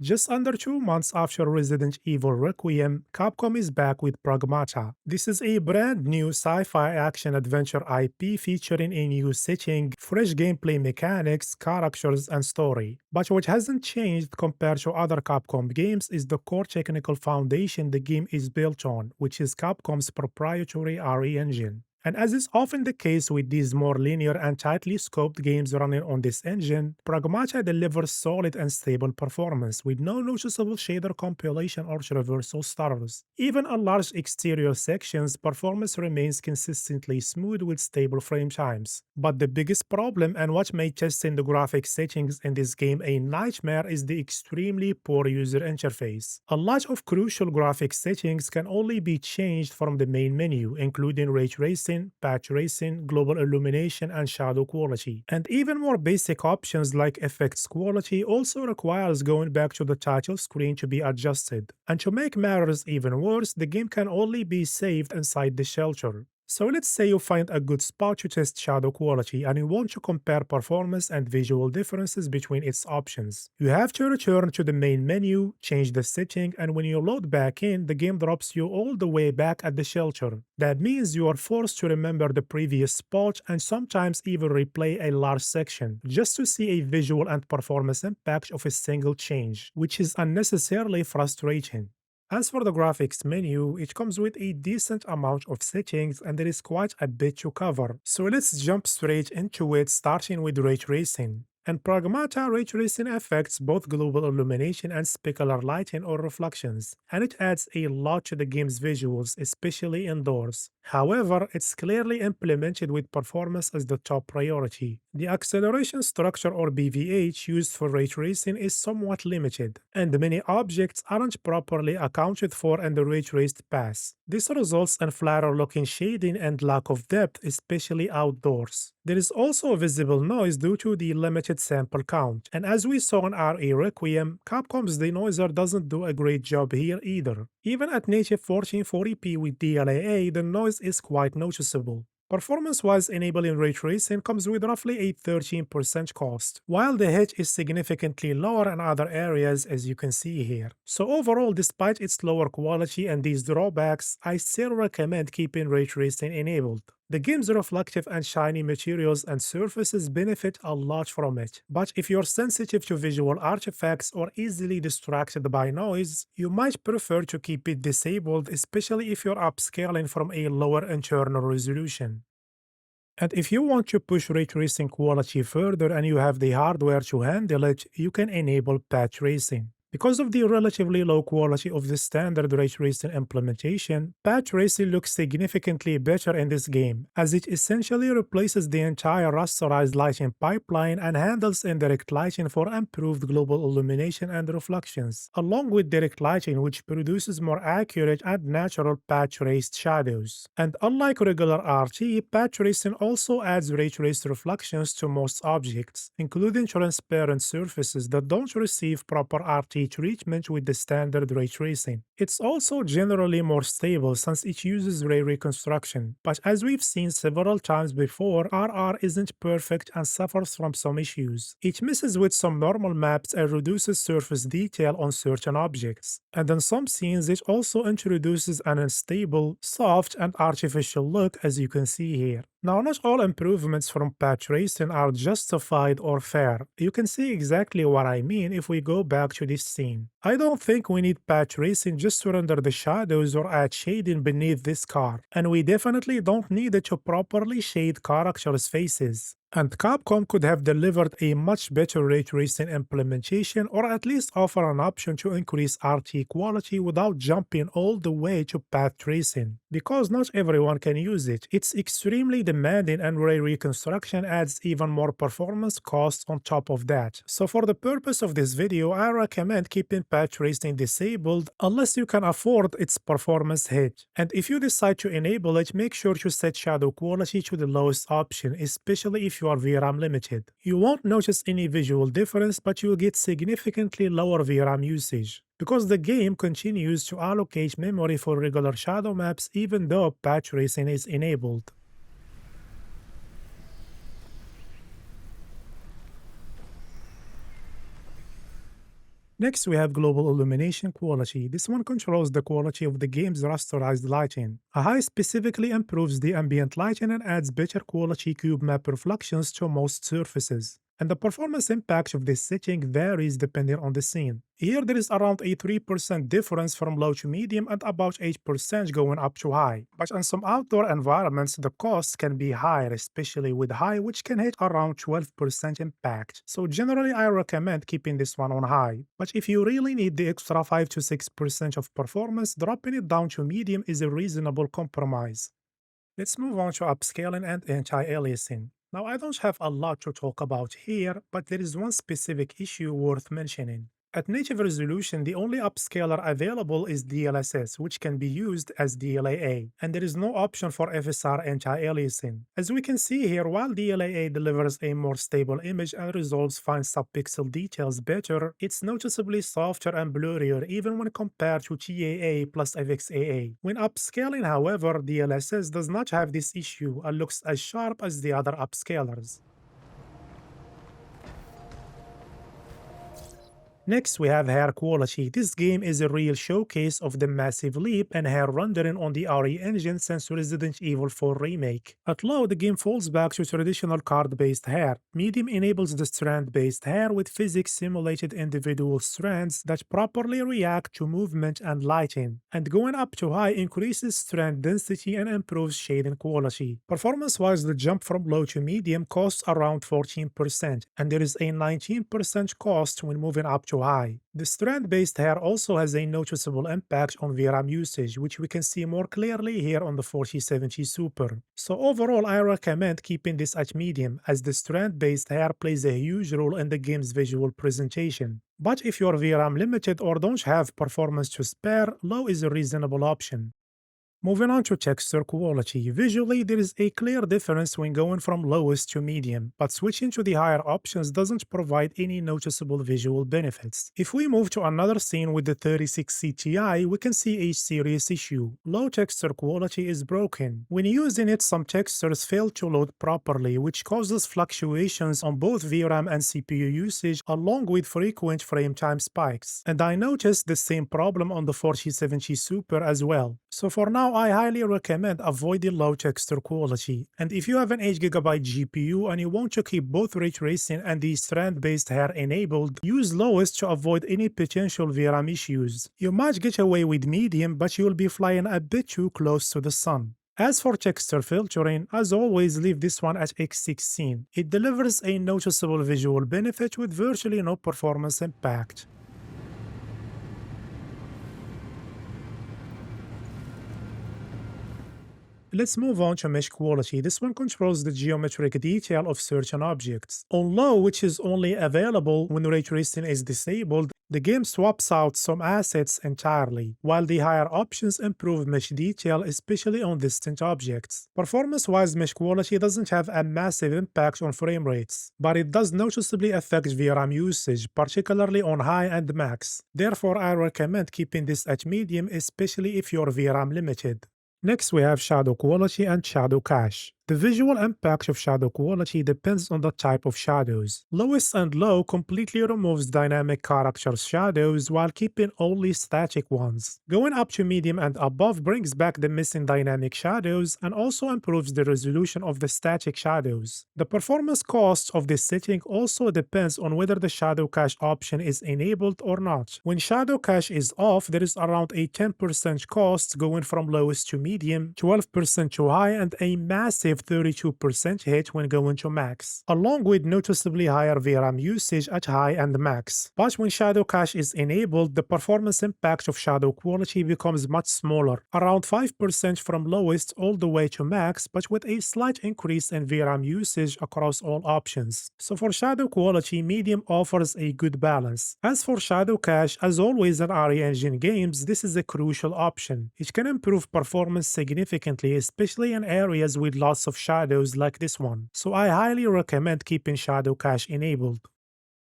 Just under 2 months after Resident Evil Requiem, Capcom is back with Pragmata. This is a brand new sci-fi action-adventure IP featuring a new setting, fresh gameplay mechanics, characters, and story. But what hasn't changed compared to other Capcom games is the core technical foundation the game is built on, which is Capcom's proprietary RE engine. And as is often the case with these more linear and tightly scoped games running on this engine, Pragmata delivers solid and stable performance with no noticeable shader compilation or traversal stutters. Even on large exterior sections, performance remains consistently smooth with stable frame times. But the biggest problem and what made testing the graphic settings in this game a nightmare is the extremely poor user interface. A lot of crucial graphic settings can only be changed from the main menu, including ray tracing, patch tracing, global illumination, and shadow quality. And even more basic options like effects quality also requires going back to the title screen to be adjusted. And to make matters even worse, the game can only be saved inside the shelter. So let's say you find a good spot to test shadow quality and you want to compare performance and visual differences between its options. You have to return to the main menu, change the setting, and when you load back in, the game drops you all the way back at the shelter. That means you are forced to remember the previous spot and sometimes even replay a large section just to see a visual and performance impact of a single change, which is unnecessarily frustrating. As for the graphics menu, it comes with a decent amount of settings and there is quite a bit to cover. So let's jump straight into it, starting with ray tracing. And Pragmata ray tracing affects both global illumination and specular lighting or reflections, and it adds a lot to the game's visuals, especially indoors. However, it's clearly implemented with performance as the top priority. The acceleration structure or BVH used for ray tracing is somewhat limited, and many objects aren't properly accounted for in the ray traced pass. This results in flatter looking shading and lack of depth, especially outdoors. There is also visible noise due to the limited sample count, and as we saw in RE Requiem, Capcom's denoiser doesn't do a great job here either. Even at native 1440p with DLAA, the noise is quite noticeable. Performance-wise, enabling ray tracing comes with roughly a 13% cost, while the hit is significantly lower in other areas as you can see here. So overall, despite its lower quality and these drawbacks, I still recommend keeping ray tracing enabled. The game's reflective and shiny materials and surfaces benefit a lot from it, but if you're sensitive to visual artifacts or easily distracted by noise, you might prefer to keep it disabled, especially if you're upscaling from a lower internal resolution. And if you want to push ray tracing quality further and you have the hardware to handle it, you can enable path tracing. Because of the relatively low quality of the standard ray tracing implementation, path tracing looks significantly better in this game, as it essentially replaces the entire rasterized lighting pipeline and handles indirect lighting for improved global illumination and reflections, along with direct lighting which produces more accurate and natural path traced shadows. And unlike regular RT, path tracing also adds ray traced reflections to most objects, including transparent surfaces that don't receive proper RT treatment with the standard ray tracing. It's also generally more stable since it uses ray reconstruction, but as we've seen several times before, RR isn't perfect and suffers from some issues. It messes with some normal maps and reduces surface detail on certain objects. And in some scenes, it also introduces an unstable, soft, and artificial look as you can see here. Now, not all improvements from path tracing are justified or fair. You can see exactly what I mean if we go back to this scene. I don't think we need path tracing just to render the shadows or add shading beneath this car, and we definitely don't need it to properly shade characters' faces. And Capcom could have delivered a much better ray tracing implementation or at least offer an option to increase RT quality without jumping all the way to path tracing. Because not everyone can use it, it's extremely demanding and ray reconstruction adds even more performance costs on top of that. So for the purpose of this video, I recommend keeping path tracing disabled unless you can afford its performance hit. And if you decide to enable it, make sure to set shadow quality to the lowest option, especially if you are VRAM limited. You won't notice any visual difference, but you'll get significantly lower VRAM usage, because the game continues to allocate memory for regular shadow maps even though path tracing is enabled. Next, we have global illumination quality. This one controls the quality of the game's rasterized lighting. A high specifically improves the ambient lighting and adds better quality cube map reflections to most surfaces. And the performance impact of this setting varies depending on the scene. Here there is around a 3% difference from low to medium and about 8% going up to high. But in some outdoor environments, the cost can be higher, especially with high, which can hit around 12% impact. So generally, I recommend keeping this one on high. But if you really need the extra 5 to 6% of performance, dropping it down to medium is a reasonable compromise. Let's move on to upscaling and anti-aliasing. Now, I don't have a lot to talk about here, but there is one specific issue worth mentioning. At native resolution, the only upscaler available is DLSS, which can be used as DLAA, and there is no option for FSR anti-aliasing. As we can see here, while DLAA delivers a more stable image and resolves fine subpixel details better, it's noticeably softer and blurrier even when compared to TAA+FXAA. When upscaling, however, DLSS does not have this issue and looks as sharp as the other upscalers. Next, we have hair quality. This game is a real showcase of the massive leap in hair rendering on the RE engine since Resident Evil 4 Remake. At low, the game falls back to traditional card-based hair. Medium enables the strand-based hair with physics-simulated individual strands that properly react to movement and lighting. And going up to high increases strand density and improves shading quality. Performance-wise, the jump from low to medium costs around 14%, and there is a 19% cost when moving up to high. The strand-based hair also has a noticeable impact on VRAM usage, which we can see more clearly here on the 4070 Super. So overall, I recommend keeping this at medium, as the strand-based hair plays a huge role in the game's visual presentation. But if you're VRAM limited or don't have performance to spare, low is a reasonable option. Moving on to texture quality, visually there is a clear difference when going from lowest to medium, but switching to the higher options doesn't provide any noticeable visual benefits. If we move to another scene with the 36 Ti, we can see a serious issue. Low texture quality is broken. When using it, some textures fail to load properly, which causes fluctuations on both VRAM and CPU usage along with frequent frame time spikes. And I noticed the same problem on the 4070 Super as well. So for now, I highly recommend avoiding low texture quality. And if you have an 8GB GPU and you want to keep both ray tracing and the strand-based hair enabled, use lowest to avoid any potential VRAM issues. You might get away with medium, but you'll be flying a bit too close to the sun. As for texture filtering, as always, leave this one at X16. It delivers a noticeable visual benefit with virtually no performance impact. Let's move on to mesh quality. This one controls the geometric detail of certain objects. On low, which is only available when ray tracing is disabled, the game swaps out some assets entirely, while the higher options improve mesh detail, especially on distant objects. Performance-wise, mesh quality doesn't have a massive impact on frame rates, but it does noticeably affect VRAM usage, particularly on high and max. Therefore, I recommend keeping this at medium, especially if you're VRAM limited. Next, we have shadow quality and shadow cache. The visual impact of shadow quality depends on the type of shadows. Lowest and low completely removes dynamic character shadows while keeping only static ones. Going up to medium and above brings back the missing dynamic shadows and also improves the resolution of the static shadows. The performance cost of this setting also depends on whether the shadow cache option is enabled or not. When shadow cache is off, there is around a 10% cost going from lowest to medium, 12% to high, and a massive 32% hit when going to max, along with noticeably higher VRAM usage at high and max. But when shadow cache is enabled, the performance impact of shadow quality becomes much smaller, around 5% from lowest all the way to max, but with a slight increase in VRAM usage across all options. So for shadow quality, medium offers a good balance. As for shadow cache, as always in RE Engine games, this is a crucial option. It can improve performance significantly, especially in areas with lots of shadows like this one. So I highly recommend keeping shadow cache enabled.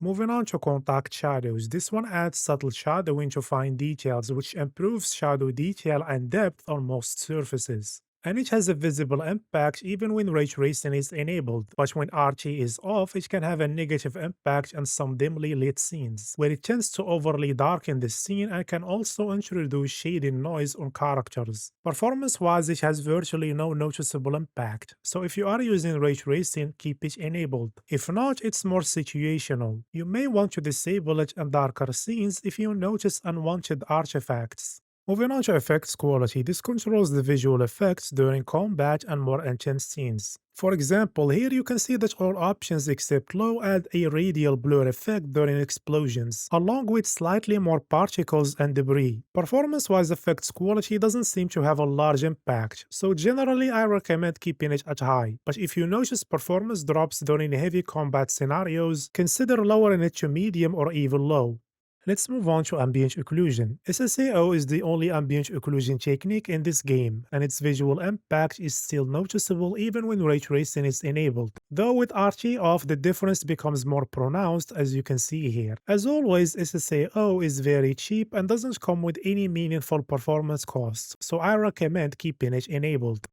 Moving on to contact shadows, this one adds subtle shadowing to fine details, which improves shadow detail and depth on most surfaces. and it has a visible impact even when ray tracing is enabled. But when RT is off, it can have a negative impact on some dimly lit scenes, where it tends to overly darken the scene and can also introduce shading noise on characters. Performance-wise, it has virtually no noticeable impact, so if you are using ray tracing, keep it enabled. If not, it's more situational. You may want to disable it in darker scenes if you notice unwanted artifacts. Moving on to effects quality, this controls the visual effects during combat and more intense scenes. For example, here you can see that all options except low add a radial blur effect during explosions, along with slightly more particles and debris. Performance-wise, effects quality doesn't seem to have a large impact, so generally I recommend keeping it at high. But if you notice performance drops during heavy combat scenarios, consider lowering it to medium or even low. Let's move on to ambient occlusion. SSAO is the only ambient occlusion technique in this game, and its visual impact is still noticeable even when ray tracing is enabled. Though with RT off, the difference becomes more pronounced, as you can see here. As always, SSAO is very cheap and doesn't come with any meaningful performance costs, so I recommend keeping it enabled.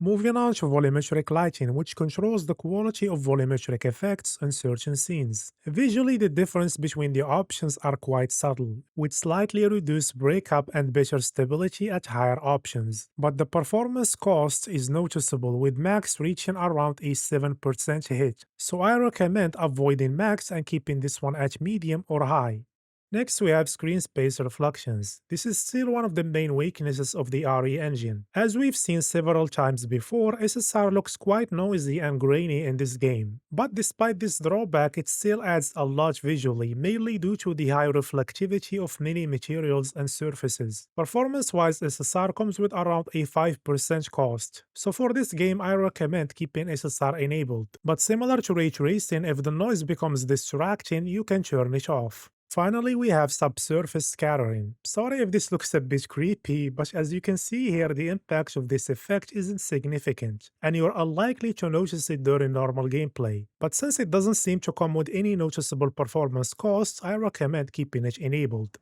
Moving on to volumetric lighting, which controls the quality of volumetric effects in certain scenes. Visually, the difference between the options are quite subtle, with slightly reduced breakup and better stability at higher options. But the performance cost is noticeable, with max reaching around a 7% hit, so I recommend avoiding max and keeping this one at medium or high. Next, we have screen space reflections. This is still one of the main weaknesses of the RE engine. As we've seen several times before, SSR looks quite noisy and grainy in this game. But despite this drawback, it still adds a lot visually, mainly due to the high reflectivity of many materials and surfaces. Performance-wise, SSR comes with around a 5% cost, so for this game I recommend keeping SSR enabled. But similar to ray tracing, if the noise becomes distracting, you can turn it off. Finally, we have subsurface scattering. Sorry if this looks a bit creepy, but as you can see here, the impact of this effect isn't significant, and you're unlikely to notice it during normal gameplay. But since it doesn't seem to come with any noticeable performance costs, I recommend keeping it enabled.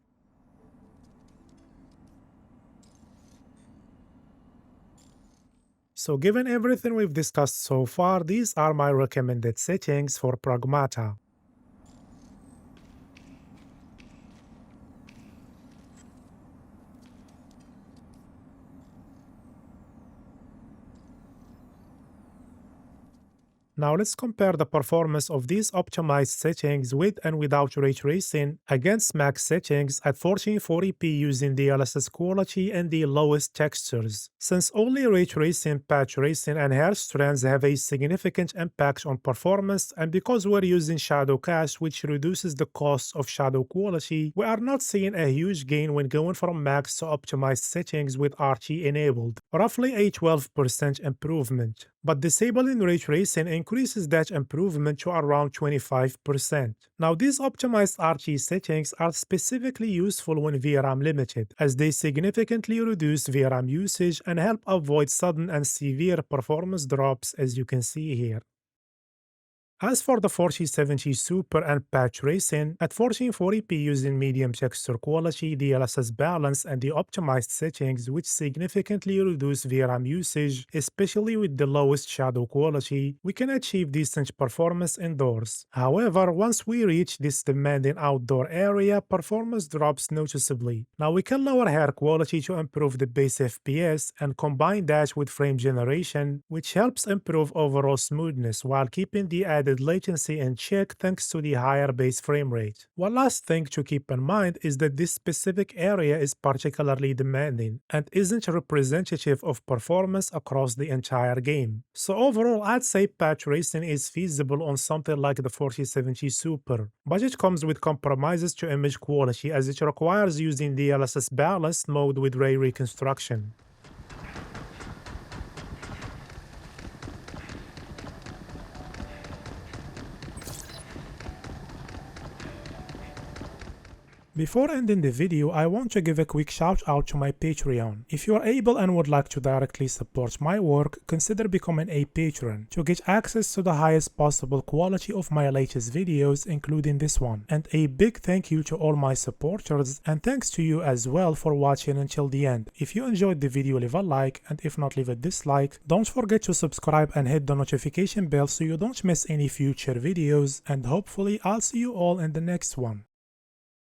So given everything we've discussed so far, these are my recommended settings for Pragmata. Now let's compare the performance of these optimized settings with and without ray tracing against max settings at 1440p using DLSS quality and the lowest textures. Since only ray tracing, patch tracing, and hair strands have a significant impact on performance, and because we're using shadow cast, which reduces the cost of shadow quality, we are not seeing a huge gain when going from max to optimized settings with RT enabled, roughly a 12% improvement. But disabling ray tracing increases that improvement to around 25%. Now, these optimized RT settings are specifically useful when VRAM limited, as they significantly reduce VRAM usage and help avoid sudden and severe performance drops, as you can see here. As for the 4070 Super and patch tracing, at 1440p using medium texture quality, DLSS balance, and the optimized settings, which significantly reduce VRAM usage, especially with the lowest shadow quality, we can achieve decent performance indoors. However, once we reach this demanding outdoor area, performance drops noticeably. Now we can lower hair quality to improve the base FPS and combine that with frame generation, which helps improve overall smoothness while keeping the added latency in check thanks to the higher base frame rate. One last thing to keep in mind is that this specific area is particularly demanding and isn't representative of performance across the entire game. So overall, I'd say patch tracing is feasible on something like the 4070 Super, but it comes with compromises to image quality as it requires using the DLSS balanced mode with ray reconstruction. Before ending the video, I want to give a quick shout out to my Patreon. If you are able and would like to directly support my work, consider becoming a patron to get access to the highest possible quality of my latest videos, including this one. And a big thank you to all my supporters, and thanks to you as well for watching until the end. If you enjoyed the video, leave a like, and if not, leave a dislike. Don't forget to subscribe and hit the notification bell so you don't miss any future videos, and hopefully I'll see you all in the next one.